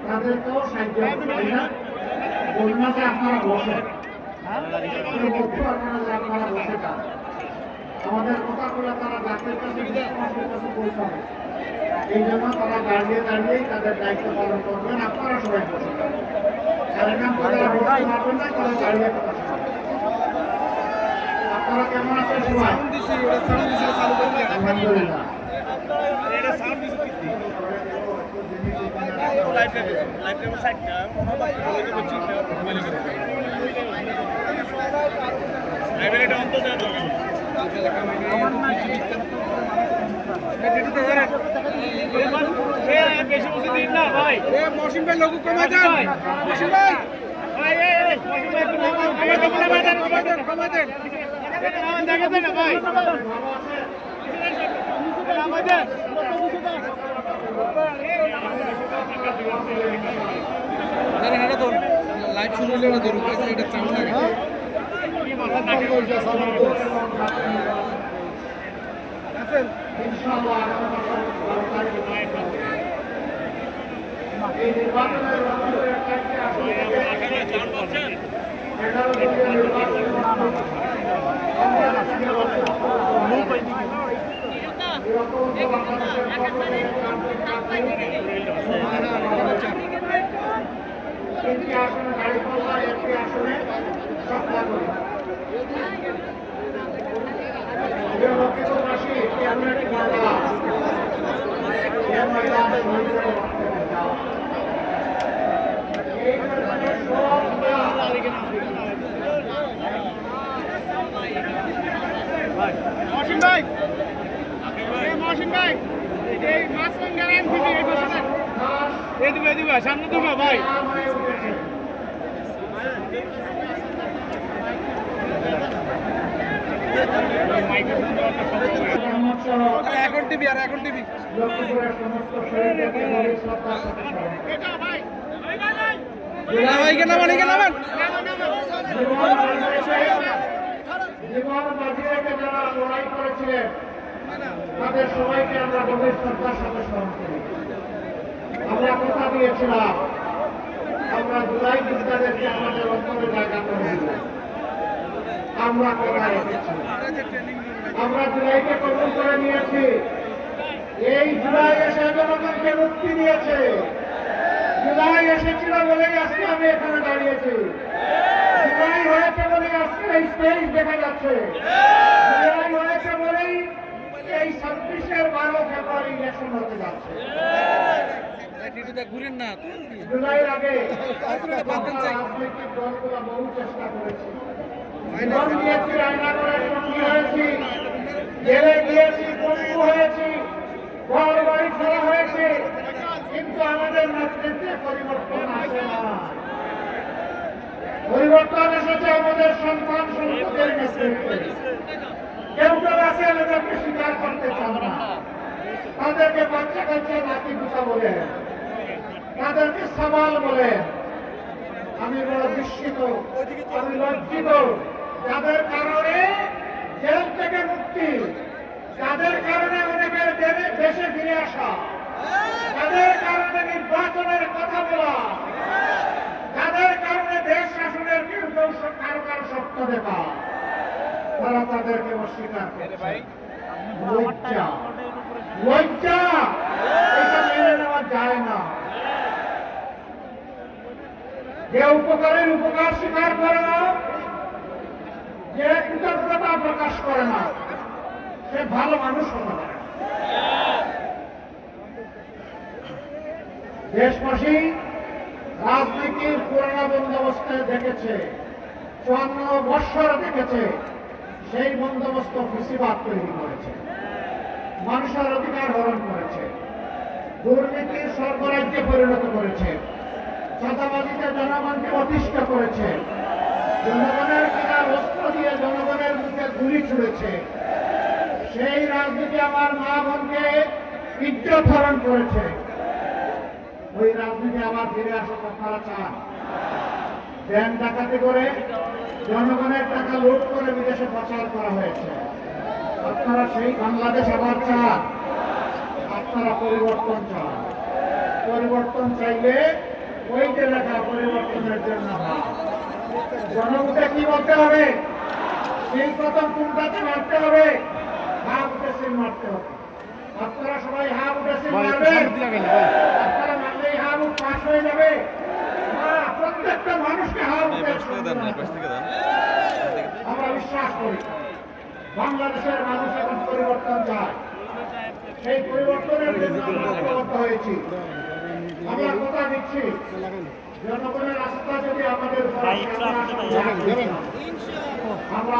তাদেরকেও সাহায্য বন্যাতে আপনারা বসে আপনারা বসে যান। আমাদের কথাগুলো তারা ডাক্তারের কাছে পৌঁছাবে, এই জন্য তারা দাঁড়িয়ে দাঁড়িয়েই তাদের দায়িত্ব পালন করবেন। আপনারা সবাই বসে যান, আপনারা কেমন আছেন সবাই? আলহামদুলিল্লাহ। মৌসুম ভাই লোক কমাই দেন, মৌসুম ভাই লাইভ শুনলে না ধরুন এটা চাপ লাগে। একটি আসনে গাড়ি পাল্লা, একটি আসনে সপ্তাহ করে লক্ষ্মীবাসী এমন একটি ময়লা মৌসুম ভাই, মৌসুম ভাই এই মাছ কঙ্গারেন থেকে এই বসে এই দিবে সামনে দিবে ভাই। এখন টিভি আর এখন টিভি ভাই কেন মানে কেন জীবন বাজিয়ে রেখে যারা লড়াই করেছিলেন তাদের সবাইকে আমরা গভীর শ্রদ্ধার সাথে স্মরণ করি। আমরা কথা দিয়েছিলাম আমরা জুলাই যোদ্ধাদেরকে আমাদের অন্তরে জায়গা করে দিব। আমরা কথা রেখেছি, আমরা জুলাইকে কবুল করে নিয়েছি। এই জুলাই এসে জনগণকে মুক্তি দিয়েছে। জুলাই এসেছিল বলেই আজকে আমি এখানে দাঁড়িয়েছি। জুলাই হয়েছে বলেই আজকে এই স্টেজ দেখা যাচ্ছে। জুলাই হয়েছে বলেই এই 26-12 ফেব্রুয়ারি ইলেকশন হতে যাচ্ছে। জুলাইয়ের আগে রাজনৈতিক দলগুলো বহু চেষ্টা করেছে, জীবন দিয়েছি, রান্না করে সঙ্গী হয়েছি, জেলে গিয়েছি, পঙ্গু হয়েছি, ঘর বাড়ি ছাড়া হয়েছে, কিন্তু আমাদের নেতৃত্বে পরিবর্তন আসে না। পরিবর্তন এসেছে আমাদের সন্তান সন্ততির নেতৃত্বে। কেউ কেউ আছে এদেরকে স্বীকার করতে চান না, তাদেরকে বাচ্চা কাচ্চা নাতি গুছা বলে, তাদেরকে সাবাল বলে। আমি বড় বিস্মিত, আমি লজ্জিত। যাদের কারণে জেল থেকে মুক্তি, যাদের কারণে অনেকের দেশে ফিরে আসা, যাদের কারণে নির্বাচনের কথা বলা, যাদের কারণে দেশ শাসনের কেউ কেউ কারো কারো স্বপ্ন দেখা, তারা তাদেরকে অস্বীকার করছে। লজ্জা, লজ্জা, এটা মেনে নেওয়া যায় না। যে উপকারের উপকার স্বীকার করে না, যে কৃতজ্ঞতা প্রকাশ করে না, সে ভালো মানুষ হতে পারে। দেশবাসী রাজনীতির পুরোনো বন্দোবস্তে দেখেছে, 54 বৎসর দেখেছে, সেই বন্দোবস্ত ফেসিবাদ তৈরি করেছে, মানুষের অধিকার হরণ করেছে, দুর্নীতির স্বর্গরাজ্যে পরিণত করেছে, চাঁদাবাজিতে জনগণকে অতিষ্ঠ করেছে, জনগণের কিনা অস্ত্র দিয়ে জনগণের মুখে গুলি ছুড়েছে। সেই রাজনীতি আমার মা বোনকে ইজ্জত হরণ করেছে। ওই রাজনীতি আবার ফিরে আসুক আপনারা চান? ব্যাংক ডাকাতি করে জনগণের টাকা লুট করে বিদেশে পাচার করা হয়েছে। আপনারা সেই বাংলাদেশ আবার চান? আপনারা পরিবর্তন চান? পরিবর্তন চাইলে ওই যে লেখা পরিবর্তনের জন্য জনগণকে কি বলতে হবে? সেই প্রথম কোনটাতে মারতে হবে? হা উঠে সিল মারতে হবে। আপনারা সবাই হা উঠে সিল মারবেন। আপনারা মারলেই হা উঠ পাস হয়ে যাবে। প্রত্যেকটা মানুষকে হা উঠে আমরা বিশ্বাস করি বাংলাদেশের মানুষ এখন পরিবর্তন চায়। সেই পরিবর্তনের জন্য আমরা ঐক্যবদ্ধ হয়েছি। আমরা কথা দিচ্ছি জনগণের আস্থা যদি আমাদের আমরা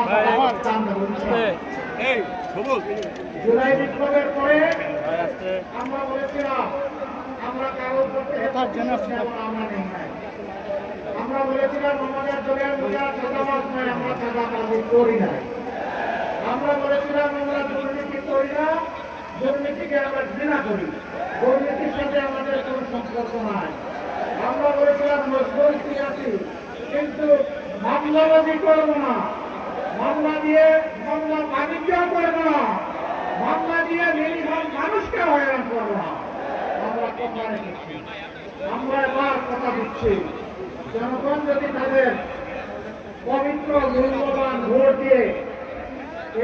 জুলাই বিপ্লবের পরে আমরা বলেছিলাম আমরা কারোর প্রতি আমরা নেই নাই। আমরা বলেছিলাম আমাদের দলের মধ্যে চাঁদাবাজ নয়, আমরা চাঁদাবাজি করি নাই। আমরা বলেছিলাম আমরা দুর্নীতি করি না, দুর্নীতিকে আমরা ঘৃণা করি, দুর্নীতির সাথে আমাদের কোন সম্পর্ক নাই। আমরা বলেছিলাম মজবুতি আছি, কিন্তু মামলাবাজি করবো না, মামলা দিয়ে মামলা বাণিজ্য করবো না, মামলা দিয়ে নিরীহ মানুষকে হয়রান করবো না। আমরা কথা রেখেছি। আমরা এবার কথা দিচ্ছি জনগণ যদি তাদের পবিত্র মূল্যবান ভোট দিয়ে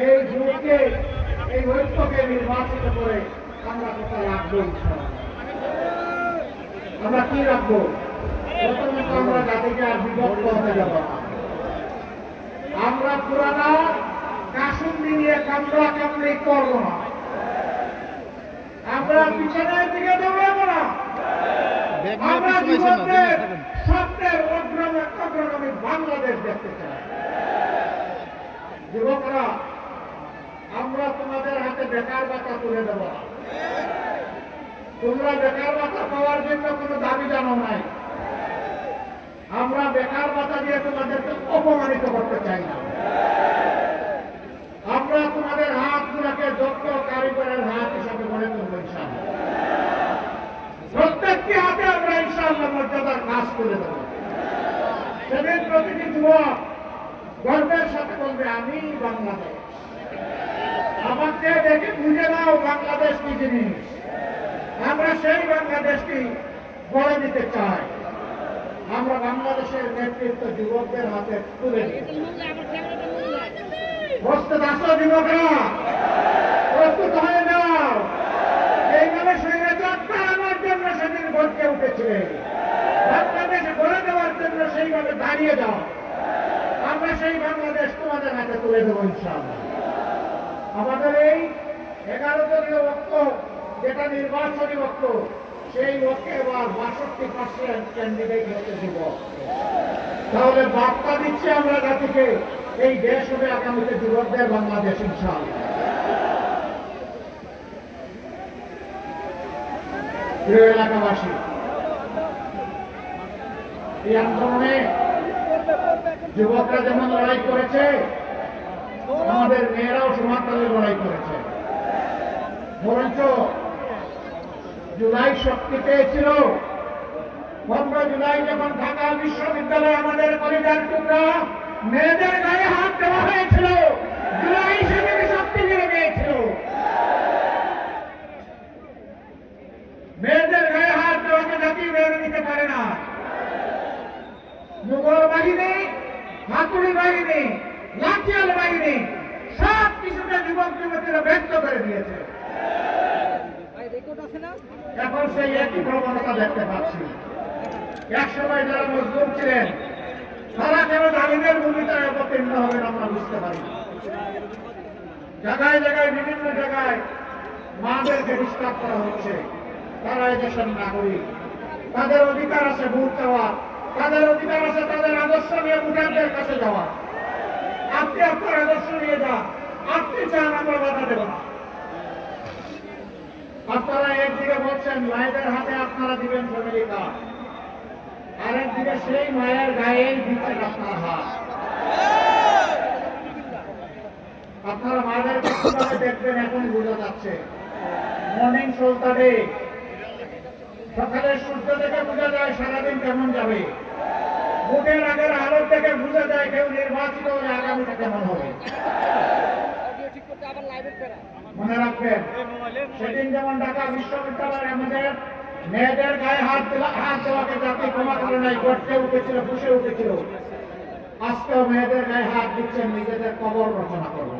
এই ভোটকে এই ঐক্যকে নির্বাচিত করে আমরা কোথায় রাখবো? আমরা কি রাখবো? প্রথমত আমরা জাতিকে আর বিভক্ত হতে যাব না। আমরা পুরানা কাশুন্দি নিয়ে কামড়া কামড়ি করবো না। আমরা পিছনের দিকে দৌড়াবো না। আমরা জীবনের স্বপ্নের অগ্রগামী বাংলাদেশ দেখতে চাই। যুবকরা, আমরা তোমাদের হাতে বেকার ভাতা তুলে দেব। তোমরা বেকার ভাতা পাওয়ার জন্য কোনো দাবি জানো নাই। আমরা বেকার ভাতা দিয়ে তোমাদেরকে অপমানিত করতে চাই না। আমরা তোমাদের হাতগুলোকে যোগ্য কারিগরের হাত হিসাবে গড়ে তুলব ইনশাআল্লাহ। প্রত্যেকটি হাতে আমরা ইনশাআল্লাহ মর্যাদার কাজ করে দেব। সেদিন প্রতিটি যুবক গর্বের সাথে বলবে আমি বাংলাদেশ। আমাকে দেখে বুঝে নাও বাংলাদেশ কি জিনিস। আমরা সেই বাংলাদেশকে গড়ে দিতে চাই। আমরা বাংলাদেশের নেতৃত্ব যুবকদের হাতে তুলে দিই। প্রস্তুত আছো যুবকরা? প্রস্তুত হয়ে যাও। এইভাবে স্বৈরাচার তাড়ানোর জন্য সেদিন গর্জে উঠেছিলে। বাংলাদেশ গড়ে দেওয়ার জন্য সেইভাবে দাঁড়িয়ে যাও। আমরা সেই বাংলাদেশ তোমাদের হাতে তুলে দেবো ইনশাআল্লাহ। আমাদের এই 11 দলীয় ঐক্য যেটা নির্বাচনী ঐক্য, সেই ঐক্যে এবার 62% ক্যান্ডিডেট হতে দিব। তাহলে বার্তা দিচ্ছি আমরা জাতিকে, এই দেশ হবে আগামীতে যুবকদের বাংলাদেশ ইনশাআল্লাহ। প্রিয় এলাকাবাসী, এই আন্দোলনে যুবকরা যেমন লড়াই করেছে, আমাদের মেয়েরাও সমানতালে লড়াই করেছে। বরঞ্চ জুলাই শক্তি পেয়েছিল 15 জুলাই যখন ঢাকা বিশ্ববিদ্যালয়ে আমাদের কলিজার টুকরা মেয়েদের গায়ে হাত দেওয়া হয়েছিল, জুলাই সেদিন শক্তি ফিরে পেয়েছিল। মেয়েদের গায়ে হাত দেওয়াকে জাতি মেনে নিতে পারে না। মুঘল বাহিনী, হাতুড়ি বাহিনী, লাঠিয়াল বাহিনী সব কিছুকে যুবক যুবতীরা ব্যক্ত করে দিয়েছে। এখন সেই একই প্রবণতা দেখতে পাচ্ছি। একসময় যারা মজলুম ছিলেন তারা কেন জালিমের ভূমিকায় অবতীর্ণ হবেন আমরা বুঝতে পারি। জায়গায় জায়গায় বিভিন্ন জায়গায় মাদেরকে ডিস্টার্ব করা হচ্ছে। তারা এদেশের নাগরিক, তাদের অধিকার আছে ভোট চাওয়ার, তাদের অধিকার আছে তাদের আদর্শ নিয়ে ভোটারদের কাছে যাওয়া। আপনি আপনার আদর্শ নিয়ে যান, আপনি চান, আমরা বাধা দেব না। আপনারা একদিকে বলছেন মায়েদের হাতে আপনারা দিবেন ফ্যামিলি কার্ড, আরেকদিকে সেই মায়ের গায়েই দিচ্ছেন আপনার হাত। আপনারা মায়েদেরকে কিভাবে দেখবেন এখন বোঝা যাচ্ছে। মর্নিং সলতারে সকালের সূর্য থেকে বোঝা যায় সারাদিন কেমন যাবে। ভোটের আগের আলোর থেকে বোঝা যায় কেউ নির্বাচিত হলে আগামীটা কেমন হবে। মনে রাখবেন, সেদিন যেমন ঢাকা বিশ্ববিদ্যালয়ে আমাদের মেয়েদের গায়ে হাত দেওয়াকে জাতি ক্ষমা করে নাই, গড়তে উঠেছিল, বসে উঠেছিল। আজকেও মেয়েদের গায়ে হাত দিচ্ছেন নিজেদের কবর রচনা করবো।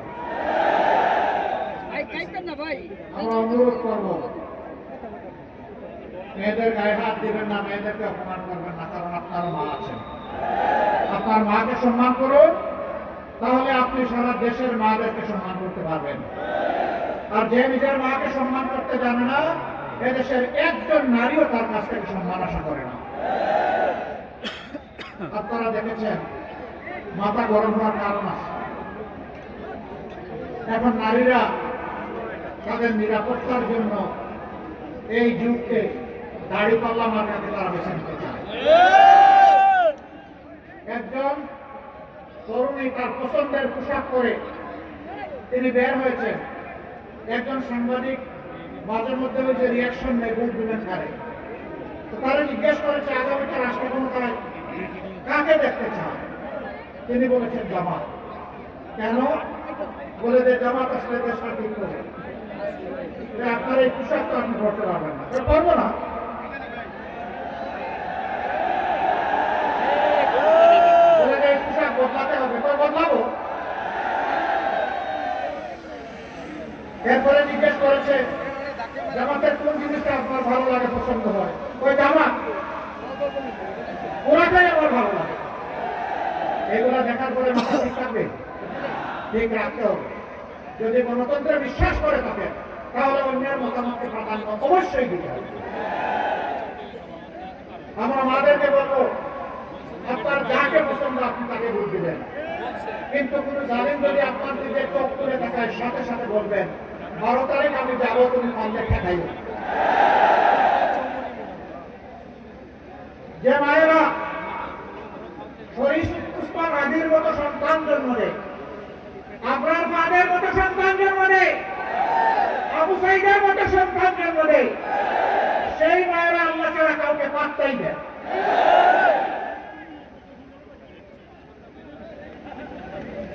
আমরা অনুরোধ করব, মেয়েদের গায়ে হাত দিবেন না, মেয়েদেরকে অপমান করবেন না, কারণ আপনার মা আছেন। আপনার মাকে সম্মান করুন, তাহলে আপনি সারা দেশের মাদেরকে সম্মান করতে পারবেন। আর যে নিজের মাকে সম্মান করতে জানে না, এদেশের একজন নারীও তার কাছ থেকে সম্মান আশা করে না। আপনারা দেখেছেন মাথা গরম হওয়ার কারণ আছে। এখন নারীরা তাদের নিরাপত্তার জন্য এই যুগকে দাড়িপাল্লা মার্কাকে তারা বেছে নিতে চায়। একজন তরুণী তার পছন্দের পোশাক পরে তিনি বের হয়েছেন। একজন সাংবাদিক মাঝে মধ্যে ওই যে রিয়াকশন নেয়, বুক দিবেন কারে, তো তারা জিজ্ঞেস করেছে আগামীটা রাষ্ট্র ক্ষমতায় কাকে দেখতে চান। তিনি বলেছেন জামাত। কেন? বলে যে জামাত আসলে দেশটা ঠিক করে। আপনার এই পোশাক তো আপনি করতে পারবেন না, পারবো না। বলে যে এই পোশাক বদলাতে হবে, তো বদলাবো। এরপরে জিজ্ঞেস করেছে জামাতের কোন জিনিসটা আপনার ভালো লাগে, পছন্দ হয়। ওই জামাত, ওরাটাই আমার ভালো লাগে। এগুলা দেখার পরে মাথা ঠিক থাকবে, ঠিক রাখতে হবে। যদি গণতন্ত্রে বিশ্বাস করে থাকেন, তাহলে অন্যের মতামতকে প্রাধান্য অবশ্যই দিতে হবে। আমরা মাদেরকে বলবো, আপনার যাকে পছন্দ আপনি তাকে ভোট দিবেন, কিন্তু কোন জালিম যদি আপনার দিকে চোখ তুলে থাকায় সাথে সাথে বলবেন 12 তারিখ আমি যাবো, তুমি পারলে ঠেকাই। যে মায়েরা শরীর পুষ্পা গান্ধীর মতো সন্তান জন্ম দেয়, আপনার মাদের মতো সন্তান জন্ম দেয়, আবু সাইদের মতো সন্তান জন্ম দেয়, সেই মায়েরা আল্লাহ ছাড়া কাউকে পাত্তাই দেয়।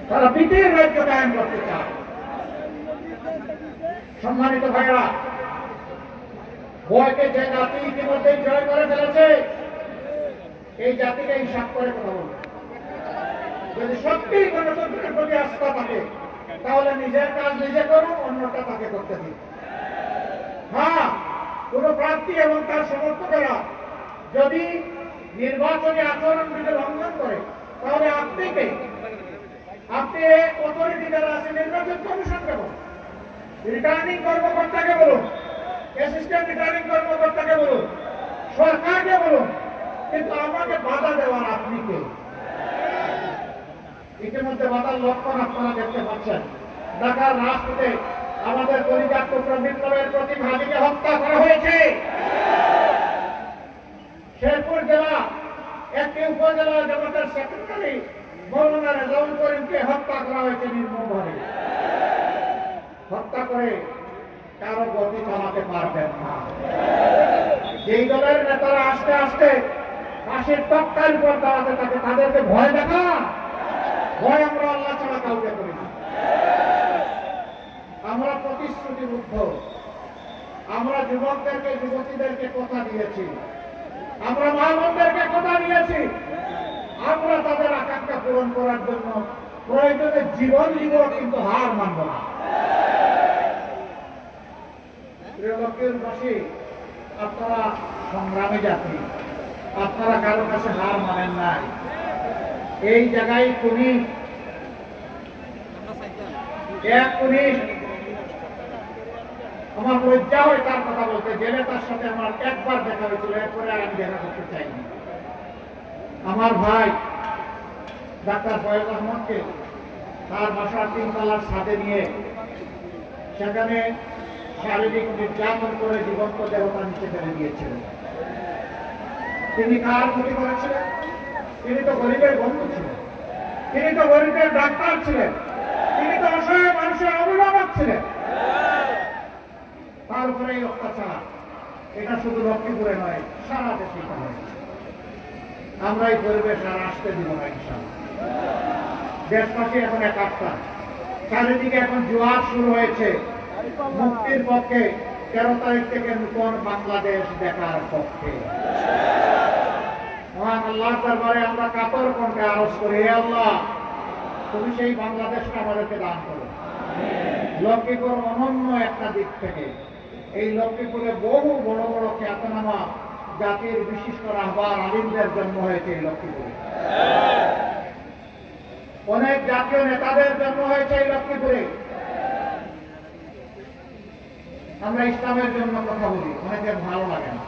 তারা বিটির রাজ্য কায়েম করতে চায়। সম্মানিত ভাইরা, ভয়কে যে জাতি ইতিমধ্যে জয় করে ফেলেছে, এই জাতিকে হিসাব করে কথা বলবে। যদি সত্যি গণতন্ত্রের প্রতি আস্থা থাকে, তাহলে নিজের কাজ নিজে করুন, অন্যটা তাকে করতে দিন। হ্যাঁ, কোন প্রার্থী এবং তার সমর্থকেরা যদি নির্বাচনী আচরণবিধি লঙ্ঘন করে, তাহলে আপনি অথরিটি যারা আছে, নির্বাচন কমিশনকে বলুন, রিটার্নিং কর্মকর্তাকে বলুন, অ্যাসিস্ট্যান্ট রিটার্নিং কর্মকর্তাকে বলুন, সরকারকে বলুন, কিন্তু আমাকে বাধা দেওয়ার আপনি কে? ইতিমধ্যে বাধার লক্ষণ আপনারা দেখতে পাচ্ছেন। ঢাকার রাজপথে আমাদের কলিজার টুকরা বিপ্লবের প্রতিভাগীকে হত্যা করা হয়েছে। শেরপুর জেলা একটি উপজেলা জামাতের সেক্রেটারি মৌলানা রেজাউল করিমকে হত্যা করা হয়েছে নির্মমভাবে। হত্যা করে কারো গতি চালাতে পারবেন না। যেই দলের নেতারা আস্তে আস্তে ফাঁসির তক্তার উপর দাঁড়াতে থাকে, তাদেরকে ভয় দেখা, ভয় আমরা আল্লাহ ছাড়া কাউকে করি না। আমরা প্রতিশ্রুতিবদ্ধ। আমরা যুবকদেরকে যুবতীদেরকে কথা দিয়েছি, আমরা মা বোনদেরকে কথা দিয়েছি, আমরা তাদের আকাঙ্ক্ষা পূরণ করার জন্য প্রয়োজনে জীবন দিব, কিন্তু হার মানব না। প্রিয় লক্ষ্মীবাসী, আপনারা সংগ্রামী জাতি, আপনারা কারো কাছে হার মানেন নাই। এই জায়গায় পুলিশ আমার লজ্জা হয় তার কথা বলতে, জেলে তার সাথে আমার একবার দেখা হয়েছিল, এরপরে আর আমি দেখা করতে চাইনি। আমার ভাই ডাক্তার ফয়েজ আহমদকে তার বাসার 3 তলার ছাদে নিয়ে সেখানে শারীরিক নির্যাতন করে জীবন্ত দেবতা নিচে ফেলে দিয়েছিলেন। তিনি কার ক্ষতি করেছিলেন? তিনি তো গরিবের বন্ধু ছিলেন, তিনি তো গরিবের ডাক্তার ছিলেন, তিনি তো অসহায় মানুষের অভিভাবক ছিলেন। তার উপরে এই অত্যাচার। এটা শুধু লক্ষ্মীপুরে নয়, সারা দেশে হয়। আমরা এই পরিবেশ আর আসতে দিব না ইনশাআল্লাহ। দেশবাসী এখন একাত্তা, চারিদিকে এখন জোয়ার শুরু হয়েছে মুক্তির পক্ষে, 13 তারিখ থেকে নতুন বাংলাদেশ দেখার পক্ষে। মহান আল্লাহর দরবারে আমরা কাতর কণ্ঠে আরজ করি, হে আল্লাহ, তুমি সেই বাংলাদেশটা আমাদেরকে দান করো। লক্ষ্মীপুর অনন্য একটা দিক থেকে, এই লক্ষ্মীপুরে বহু বড় বড় খ্যাতনামা জাতির বিশিষ্ট রাহবার আলিমদের জন্ম হয়েছে এই লক্ষ্মীপুরে। অনেক জাতীয় নেতাদের জন্ম হয়েছে এই লক্ষ্মীপুরে। আমরা ইসলামের জন্য কথা বলি, অনেকের ভালো লাগে না,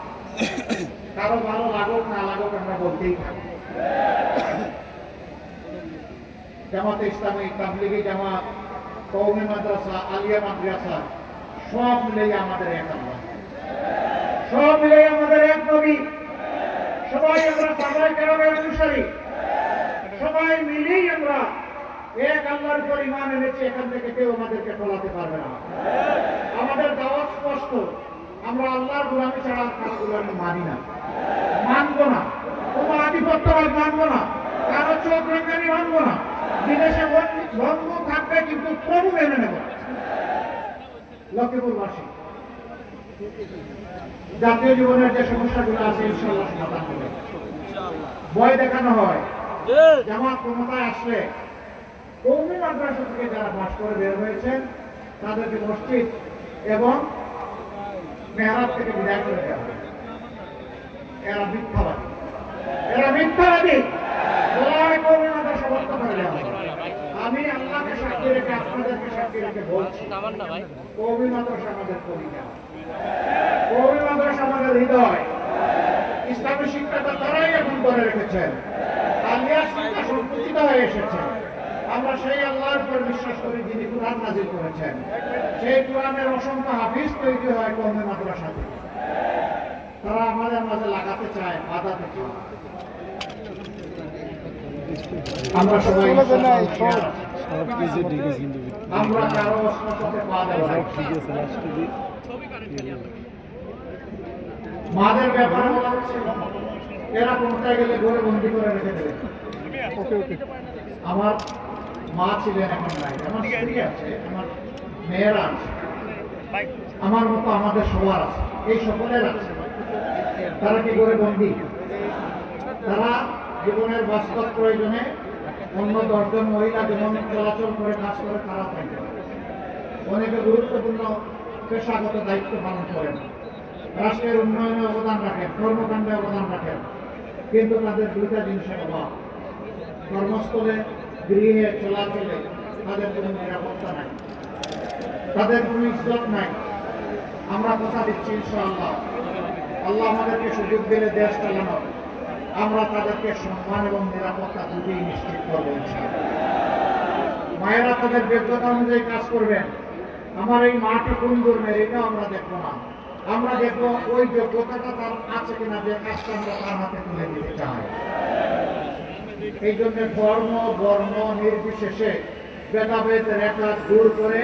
কারো ভালো লাগুক না লাগুক আমরা বলতেই থাকি। জামাতে ইসলামী, তাবলিগি জামাত, কওমি মাদ্রাসা, আলিয়া মাদ্রাসা সব মিলেই আমাদের এক আল্লাহ, সব মিলেই আমাদের এক নবী। সবাই আমরা সাহাবায়ে কেরামের অনুসারী, সবাই মিলেই আমরা এক আল্লাহর উপর ঈমান এনেছি। এখান থেকে কেউ আমাদেরকে ফলাতে পারবে না। আমাদের দাওয়াত স্পষ্ট, আমরা আল্লাহর গোলামি ছাড়া কারো গোলামি মানি না, মানবো না। কোনো আধিপত্যবাদ মানবো না, কারো চোখ রাঙানি মানবো না। বিদেশে বন্ধু থাকবে কিন্তু প্রভু মেনে নেব। লক্ষ্মীপুরবাসী জাতীয় জীবনের যে সমস্যাগুলো আছে ইনশাআল্লাহ সমাধান হবে। ভয় দেখানো হয়, জামাত ক্ষমতায় আসলে কওমি মাদ্রাসা থেকে যারা পাশ করে বের হয়েছেন তাদেরকে মসজিদ এবং মেহরাব থেকে বিদায় করে দেওয়া হবে। এরা মিথ্যাবাদী, এরা মিথ্যাবাদী। কওমি মাদ্রাসা বন্ধ করে দেওয়া হবে। আমি আল্লাহকে সাক্ষী রেখে আপনাদেরকে সাক্ষী রেখে বলছি, কওমি মাদ্রাসা আমাদের পরিচয়, কওমি মাদ্রাসা আমাদের হৃদয়। ইসলামী শিক্ষাটা তারাই এখন ধরে রেখেছেন, আলিয়া শিক্ষা সংকুচিত হয়ে এসেছে। আমরা সেই আল্লাহর উপর বিশ্বাস করি যিনি কুরআন নাযিল করেছেন। সেই কুরআনের অসংখ্য হাফিজ তৈরি হয় কওমি মাদ্রাসা থেকে। তারা আমাদের মাঝে লাগাতে চায়, বাধাতে চায়। আমরা সবাই আমরা কারো অস্পষ্টতে পা দেব না। মাদের ব্যাপারে বলা হচ্ছে এরা কোথায় গেলে ঘরে বন্দি করে রেখে দেবে। আমার মা ছিলেন, এখন নাই। আমার স্ত্রী আছে, আমার মেয়েরা আছে, আমার মতো আমাদের সবার আছে, এই সকলের আছে। তারা কি করে বন্দি? তারা জীবনের বাস্তব প্রয়োজনে অন্য 10 জন মহিলা যেমন চলাচল করে কাজ করে তারা থাকে। অনেকে গুরুত্বপূর্ণ পেশাগত দায়িত্ব পালন করেন, রাষ্ট্রের উন্নয়নে অবদান রাখেন, কর্মকাণ্ডে অবদান রাখেন, কিন্তু তাদের দুইটা জিনিসের অভাব। কর্মস্থলে, গৃহে, চলাচলে তাদের কোনো নিরাপত্তা নাই, তাদের কোনো ইজ্জত নাই। আমরা কথা দিচ্ছি ইনশাআল্লাহ, আল্লাহ আমাদেরকে সুযোগ দিলে দেশ চালানো, আমরা তাদেরকে সম্মান এবং নিরাপত্তা দুটোই নিশ্চিত করবো ইনশাআল্লাহ। মায়েরা তাদের যোগ্যতা অনুযায়ী কাজ করবেন। আমার এই মাটি কোন ধর্মের এটাও আমরা দেখবো না, আমরা দেখবো ওই যোগ্যতাটা তার আছে কিনা, যে কাজটা আমরা তার হাতে তুলে দিতে চাই। এই জন্য ধর্ম বর্ণ নির্বিশেষে ভেদাভেদ রেখা দূর করে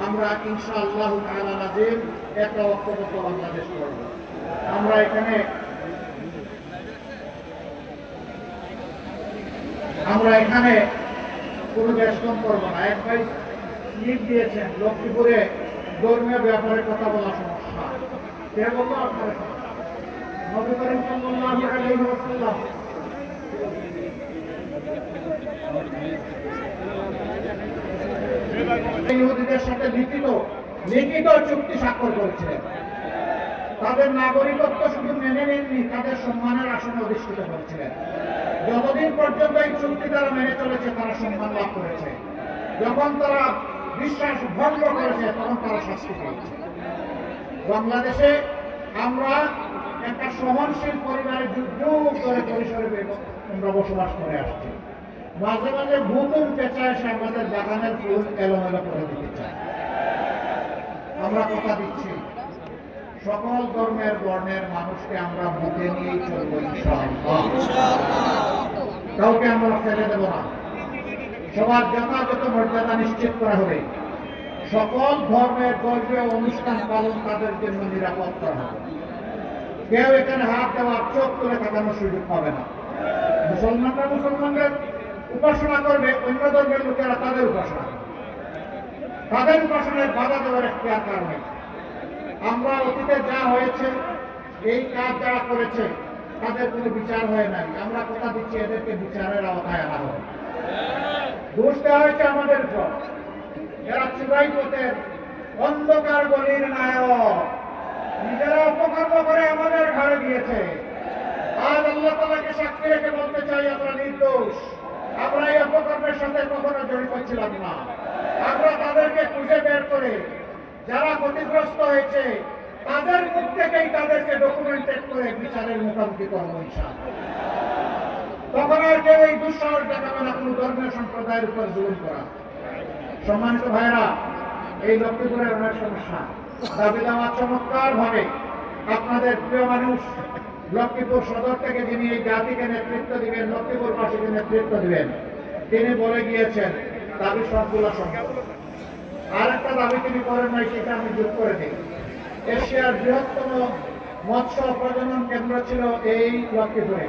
আমরা ইনশাআল্লাহ তাআলা নাযিম একটা ঐক্যবদ্ধ বাংলাদেশ করব। আমরা এখানে কোনো বেশকম করবো না। এক ভাই লিখ দিয়েছেন লক্ষ্মীপুরে ধর্মীয় ব্যাপারে কথা বলা সমস্যা। কে বললো? আপনার নবী করিম সাল্লাল্লাহু আলাইহি ওয়াসাল্লাম ইহুদিদের সাথে লিখিত চুক্তি স্বাক্ষর করেছিলেন। তাদের নাগরিকত্ব শুধু মেনে নেননি, তাদের সম্মানের আসনে অধিষ্ঠিত করেছিলেন। যতদিন পর্যন্ত এই চুক্তি তারা মেনে চলেছে তারা সম্মান লাভ করেছে। যখন তারা বিশ্বাস ভঙ্গ করেছে তখন তারা শাস্তি পেয়েছে। বাংলাদেশে আমরা একটা সহনশীল পরিবারে যুদ্ধ করে পরিসরে আমরা বসবাস করে আসছি। মাঝে মাঝে ভূতুম পেঁচা এসে আমাদের বাগানের ফুল এলোমেলো করে দিতে চায়। আমরা কথা দিচ্ছি সকল ধর্মের বর্ণের মানুষকে আমরা বুঝে নিয়েই চলবো ইনশাআল্লাহ। কাউকে আমরা ফেলে দেব না। সবার যথাযথ মর্যাদা নিশ্চিত করা হবে। সকল ধর্মের ধর্মীয় অনুষ্ঠান পালন তাদের জন্য নিরাপদ করা হবে। কেউ এখানে হাত দেওয়ার চোখ তুলে তাকানোর সুযোগ পাবে না। মুসলমানরা মুসলমানদের উপাসনা করবে, অন্য ধর্মের লোকেরা তাদের উপাসনা করবে। তাদের উপাসনায় বাধা দেওয়ার একটি কারণে আমরা অতীতে যা হয়েছে, এই কাজ যারা করেছে তাদের কোনো বিচার হয় নাই। আমরা কথা দিচ্ছি এদেরকে বিচারের আওতায় আনা হবে। দোষ দেওয়া হয়েছে আমাদের উপর। এরা চুরাই পথের অন্ধকার গলির নায়ক, নিজেরা অপকর্ম করে আমাদের ঘরে দিয়েছে। আজ আল্লাহ তাআলাকে সাক্ষী রেখে বলতে চাই আমরা নির্দোষ। আমরা এই অপকর্মের সাথে কখনো জড়িত ছিলাম না। আমরা তাদেরকে খুঁজে বের করে যারা ক্ষতিগ্রস্ত হয়েছে তাদের মুখ থেকেই তাদেরকে ডকুমেন্টেড করে বিচারের মুখোমুখি করবো ইনশাআল্লাহ। তখন আর কেউ এই দুঃসাহস দেখাবে না কোনো ধর্মীয় সম্প্রদায়ের উপর জুলুম করা। সম্মানিত ভাইরা, এই লক্ষ্মীপুরের অনেক সমস্যা দাবি দেওয়া চমৎকার ভাবে আপনাদের প্রিয় মানুষ লক্ষ্মীপুর সদর থেকে যিনি এই জাতিকে নেতৃত্ব দিবেন, লক্ষ্মীপুরবাসীকে নেতৃত্ব দিবেন, তিনি বলে গিয়েছেন দাবি সবগুলো সম্ভব। আর একটা দাবি তিনি করেন নাই, সেটা আমি যোগ করে দিই। এশিয়ার বৃহত্তম মৎস্য প্রজনন কেন্দ্র ছিল এই লক্ষ্মীপুরে।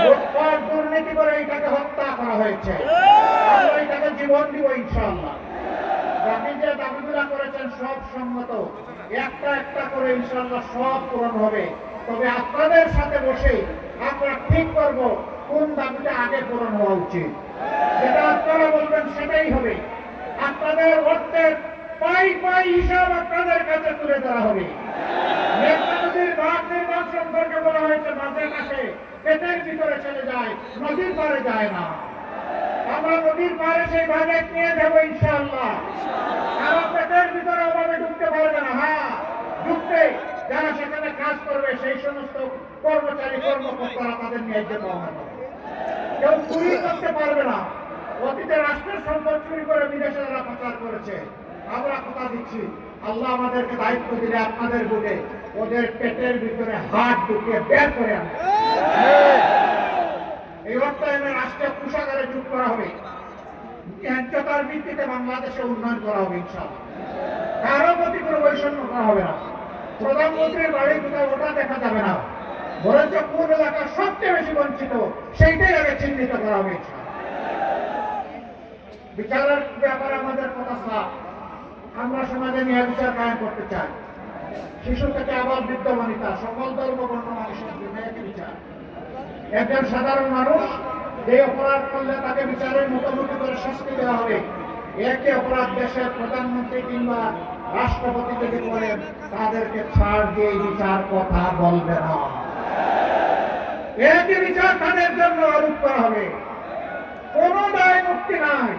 লুটপাট দুর্নীতি করে এটাকে হত্যা করা হয়েছে। আমরা এটাকে জীবন দিব ইনশাআল্লাহ। বাকি যে দাবিগুলা করেছেন সব সম্মত, একটা একটা করে ইনশাআল্লাহ সব পূরণ হবে। তবে আপনাদের সাথে বসে আমরা ঠিক করব কোন দাবিটা আগে পূরণ হওয়া উচিত। যেটা আপনারা বলবেন সেটাই হবে। আপনাদের অর্থের পাই পাই হিসাব আপনাদের কাছে তুলে ধরা হবে। মেঘনা নদীর ভাগ নির্মাণ সম্পর্কে বলা হয়েছে মাঝের কাছে পেটের ভিতরে চলে যায়, নদীর পারে যায় না। আমরা নদীর পারে সেই ভাগে নিয়ে যাবো ইনশাআল্লাহ। কারণ পেটের ভিতরে ওভাবে ঢুকতে পারবে না। হ্যাঁ, ঢুকতে যারা সেখানে কাজ করবে সেই সমস্ত কর্মচারী কর্মকর্তারা তাদের ন্যায্য পাওয়া হবে। কেউ চুরি করতে পারবে না। অতীতে রাষ্ট্রের সম্পদ চুরি করে বিদেশে যারা পাচার করেছে, আমরা কথা দিচ্ছি আল্লাহ আমাদেরকে দায়িত্ব দিলে আপনাদের বুকে ওদের পেটের ভিতরে হাত ঢুকিয়ে বের করে আনবে। এই অর্থায়নে রাষ্ট্রীয় কোষাগারে যোগ করা হবে। ন্যায্যতার ভিত্তিতে বাংলাদেশে উন্নয়ন করা হবে ইনশাআল্লাহ। কারো প্রতি কোনো বৈষম্য করা হবে না। প্রধানমন্ত্রীর বাড়ি কোথাও ওটা দেখা যাবে না। বরঞ্চ কোন এলাকা সবচেয়ে বেশি বঞ্চিত সেইটাই আগে চিহ্নিত করা হবে ইনশাআল্লাহ। বিচারের ব্যাপারে আমাদের কথা সাফ। আমরা সমাজে নিয়ে বিচার কায়েম করতে চাই। শিশু থেকে আবার বৃদ্ধ বনিতা সকল ধর্ম বর্ণ মানুষের জন্য একই বিচার। একজন সাধারণ মানুষ যে অপরাধ করলে তাকে বিচারের মুখোমুখি করে শাস্তি দেওয়া হবে। একই অপরাধ দেশের প্রধানমন্ত্রী কিংবা রাষ্ট্রপতি যদি করেন তাদেরকে ছাড় দিয়ে বিচার কথা বলবে না। একই বিচার তাদের জন্য আরোপ করা হবে। কোন দায় মুক্তি নাই,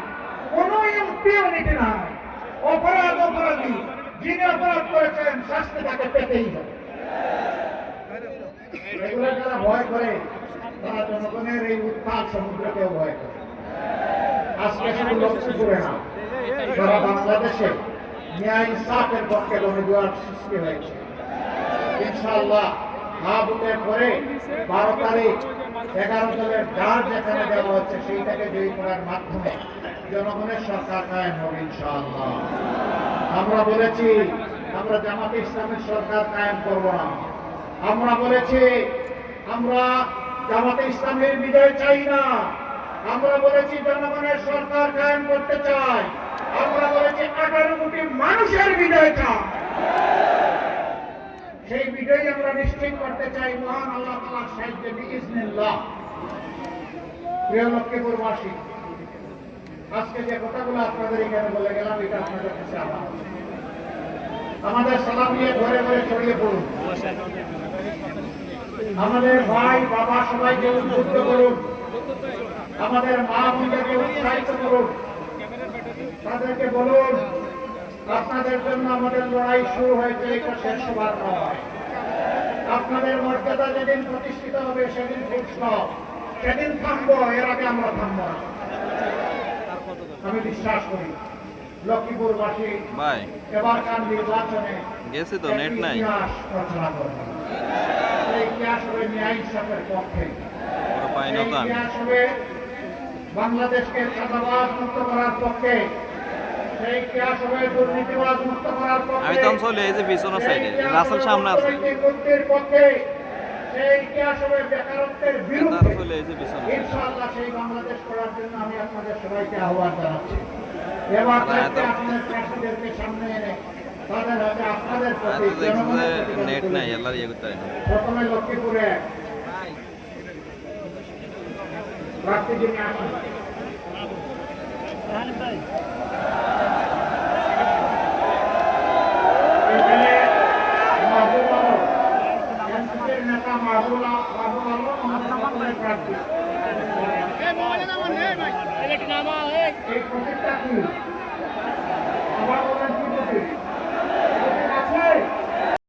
কোন ইউনিটি নাই। অপরাধ অপরাধী, যিনি অপরাধ করেছেন শাস্তি তাকে পেতেই হবে। এগুলো যারা ভয় করে তারা জনগণের এই উত্তাল সমুদ্রকেও ভয় করে। আজকে শুধু লক্ষ্মীপুরে না, সারা বাংলাদেশে ন্যায় ইনসাফের পক্ষে গণজোয়ার সৃষ্টি হয়েছে ইনশাআল্লাহ। ভোটের পরে 12 তারিখ 11 দলের যার যেখানে দেওয়া হচ্ছে সেইটাকে জয়ী করার মাধ্যমে জনগণের সরকার কায়েম হবে ইনশাআল্লাহ। আমরা বলেছি আমরা জামাতে ইসলামের সরকার কায়েম করব না। আমরা বলেছি আমরা জামাতে ইসলামের বিজয় চাই না। আমরা বলেছি জনগণের সরকার কায়েম করতে চাই। আমরা বলেছি 18 কোটি মানুষের বিজয় চাই। সেই বিজয় আমরা নিশ্চিত করতে চাই মহান আল্লাহ তাআলার সাহায্যে বিইজনিল্লাহ। প্রিয় লক্ষ্মীপুরবাসী, আজকে যে কথাগুলো আপনাদের এখানে বলে গেলাম এটা আপনাদের কাছে আমাদের সালাম নিয়ে ঘরে ঘরে ছড়িয়ে পড়ুন। আমাদের ভাই বাবা সবাইকে উদ্বুদ্ধ করুন। আমাদের মা বোনদেরকে উৎসাহিত করুন। তাদেরকে বলুন আপনাদের জন্য আমাদের লড়াই শুরু হয়েছে, এটা শেষ হবার নয়। আপনাদের মর্যাদা যেদিন প্রতিষ্ঠিত হবে সেদিন ফুটস্টপ, সেদিন থামবো, এর আগে আমরা থামবো না। আমি বিশ্বাস করি লক্ষ্মীপুরবাসী এবারকার নির্বাচনে গেছে তো নেট নাই, ইতিহাস রচনা করবে। সেই ইতিহাস হবে ন্যায় ইনসাফের পক্ষে। ইতিহাস হবে বাংলাদেশকে চাঁদাবাজ মুক্ত করার পক্ষে। সেই ক্রিয়া সভায় দুর্নীতিবাজ মুক্ত করার পক্ষে আমি তখন চলে এই যে পিছনের সাইডে রাসেল সামনে আছে মুক্তির পক্ষে সেই ক্রিয়া সভায় বেকারত্বের তারা বিরুদ্ধে চলে এই যে পিছনে ইনশাআল্লাহ সেই বাংলাদেশ করার জন্য আমি আপনাদের সবাইকে আহ্বান জানাচ্ছি। এবার থেকে আপনাদের প্রার্থীদেরকে সামনে এনে তাদের হাতে আপনাদের প্রতি জনগণের প্রতি নেট নাই এলার ইয়ে করতে পারি না প্রথমে লক্ষ্মীপুরে প্রার্থী যিনি আসেন এখানে মাহবুব আলম, এনসিপির নেতা মাহবুব আলম আমাদের প্রার্থী। এই প্রতীকটা কি? আবার বলেন কি প্রতীক?